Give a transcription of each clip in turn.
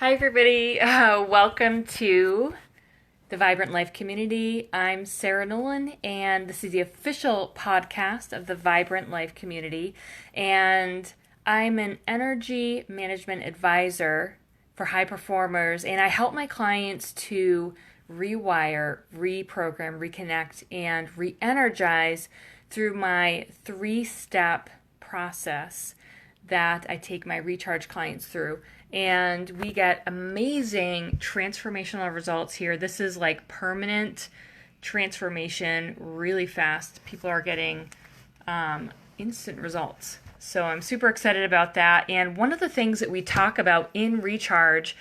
Hi, everybody. Welcome to the Vibrant Life Community. I'm Sarah Nolan, and this is the official podcast of the Vibrant Life Community. And I'm an energy management advisor for high performers, and I help my clients to rewire, reprogram, reconnect, and re energize through my 3-step process that I take my recharge clients through. And we get amazing transformational results here. This is like permanent transformation really fast. People are getting instant results. So I'm super excited about that. And one of the things that we talk about in Recharge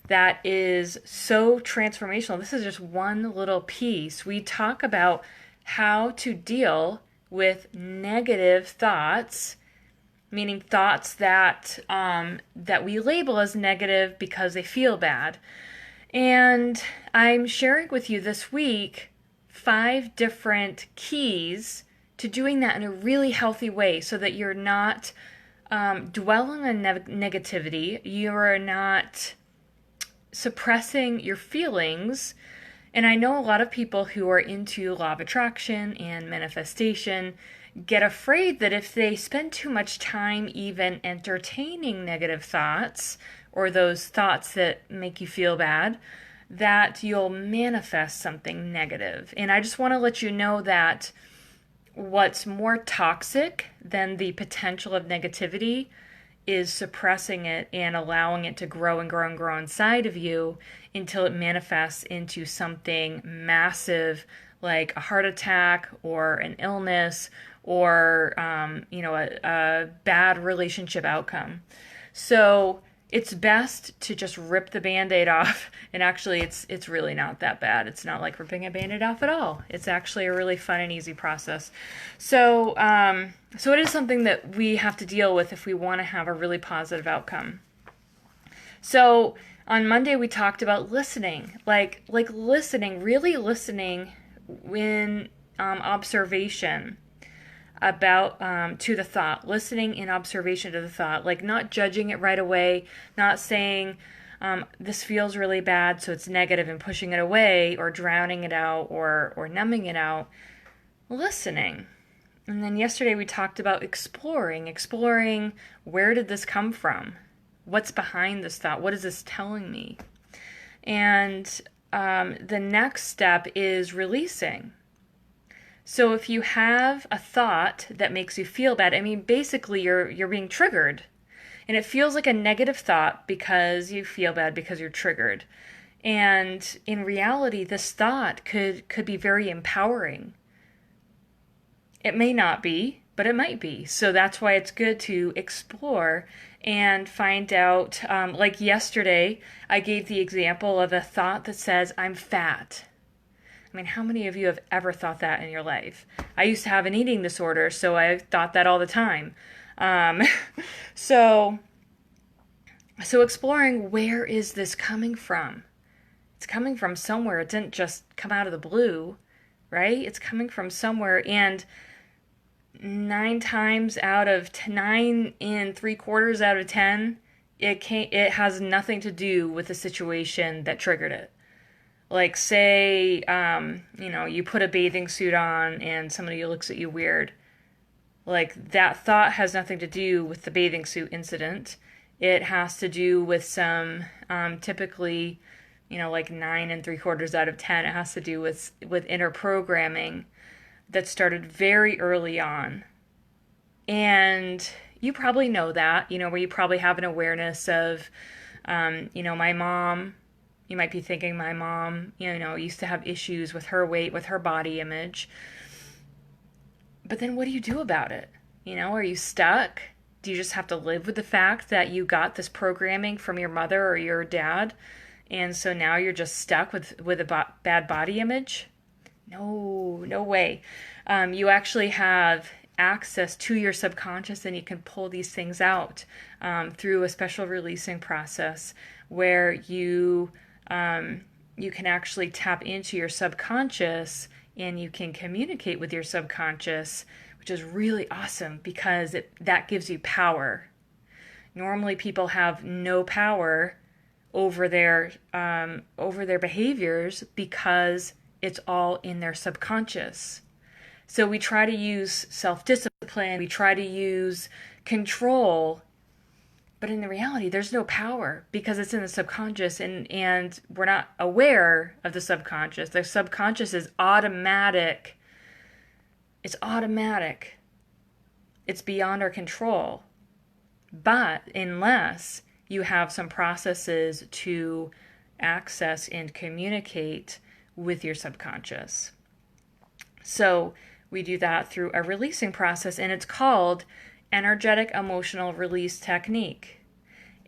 that is so transformational, this is just one little piece. We talk about how to deal with negative thoughts, meaning thoughts that we label as negative because they feel bad. And I'm sharing with you this week 5 different keys to doing that in a really healthy way so that you're not dwelling on negativity, you're not suppressing your feelings. And I know a lot of people who are into law of attraction and manifestation get afraid that if they spend too much time even entertaining negative thoughts or those thoughts that make you feel bad, that you'll manifest something negative. And I just want to let you know that what's more toxic than the potential of negativity is suppressing it and allowing it to grow and grow and grow inside of you until it manifests into something massive like a heart attack or an illness or a bad relationship outcome. So it's best to just rip the Band-Aid off. And actually, it's really not that bad. It's not like ripping a Band-Aid off at all. It's actually a really fun and easy process. So it is something that we have to deal with if we want to have a really positive outcome. So on Monday, we talked about listening, like listening, really listening in observation about to the thought, listening in observation to the thought, like not judging it right away, not saying this feels really bad so it's negative and pushing it away or drowning it out or numbing it out. Listening. And then yesterday we talked about exploring where did this come from? What's behind this thought? What is this telling me? And the next step is releasing. So if you have a thought that makes you feel bad, I mean, basically you're being triggered. And it feels like a negative thought because you feel bad because you're triggered. And in reality, this thought could be very empowering. It may not be, but it might be. So that's why it's good to explore and find out. Like yesterday, I gave the example of a thought that says, I'm fat. I mean, how many of you have ever thought that in your life? I used to have an eating disorder, so I thought that all the time. So exploring, where is this coming from? It's coming from somewhere. It didn't just come out of the blue, right? It's coming from somewhere, and 9 and 3/4 out of 10, it has nothing to do with the situation that triggered it. Like say, you put a bathing suit on and somebody looks at you weird. Like that thought has nothing to do with the bathing suit incident. It has to do with some, typically, like 9 and 3/4 out of 10, it has to do with inner programming that started very early on. And you probably know that, where you probably have an awareness of, my mom. You might be thinking my mom, used to have issues with her weight, with her body image. But then what do you do about it? Are you stuck? Do you just have to live with the fact that you got this programming from your mother or your dad? And so now you're just stuck with a bad body image? No way. You actually have access to your subconscious, and you can pull these things out through a special releasing process where you can actually tap into your subconscious and you can communicate with your subconscious, which is really awesome because that gives you power. Normally people have no power over their behaviors because it's all in their subconscious. So we try to use self-discipline, we try to use control, but in the reality, there's no power because it's in the subconscious, and we're not aware of the subconscious. The subconscious is automatic. It's automatic. It's beyond our control. But unless you have some processes to access and communicate with your subconscious. So we do that through a releasing process, and it's called energetic emotional release technique.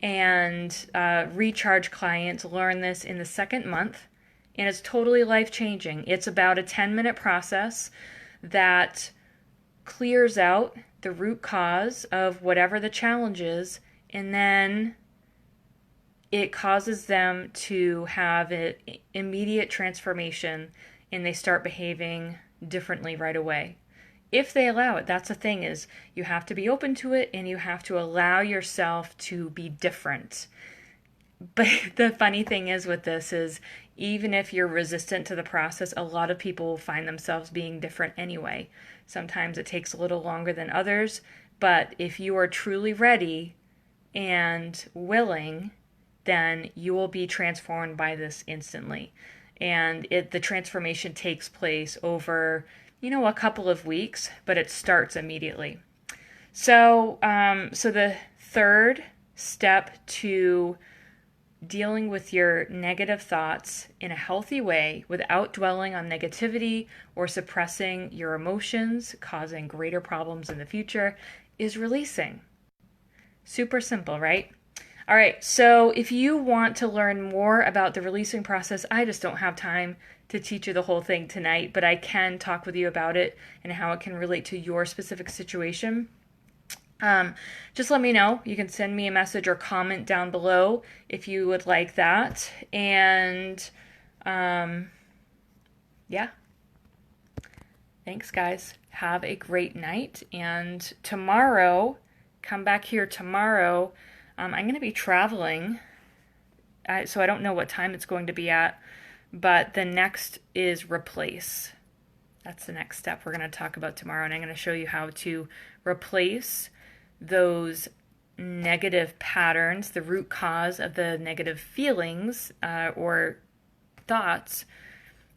And recharge clients learn this in the second month, and it's totally life-changing. It's about a 10-minute process that clears out the root cause of whatever the challenge is, and then it causes them to have an immediate transformation, and they start behaving differently right away. If they allow it. That's the thing, is you have to be open to it, and you have to allow yourself to be different. But the funny thing is with this is, even if you're resistant to the process, a lot of people will find themselves being different anyway. Sometimes it takes a little longer than others, but if you are truly ready and willing, then you will be transformed by this instantly. And the transformation takes place over, a couple of weeks, but it starts immediately. So the third step to dealing with your negative thoughts in a healthy way without dwelling on negativity or suppressing your emotions, causing greater problems in the future, is releasing. Super simple, right? All right, so if you want to learn more about the releasing process, I just don't have time to teach you the whole thing tonight, but I can talk with you about it and how it can relate to your specific situation. Just let me know. You can send me a message or comment down below if you would like that. And yeah. Thanks, guys. Have a great night. And tomorrow, come back here tomorrow. I'm going to be traveling, so I don't know what time it's going to be at, but the next is replace. That's the next step we're going to talk about tomorrow, and I'm going to show you how to replace those negative patterns, the root cause of the negative feelings or thoughts,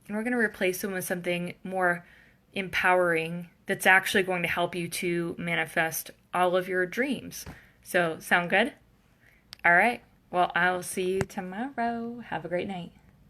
and we're going to replace them with something more empowering that's actually going to help you to manifest all of your dreams. So, sound good? All right. Well, I'll see you tomorrow. Have a great night.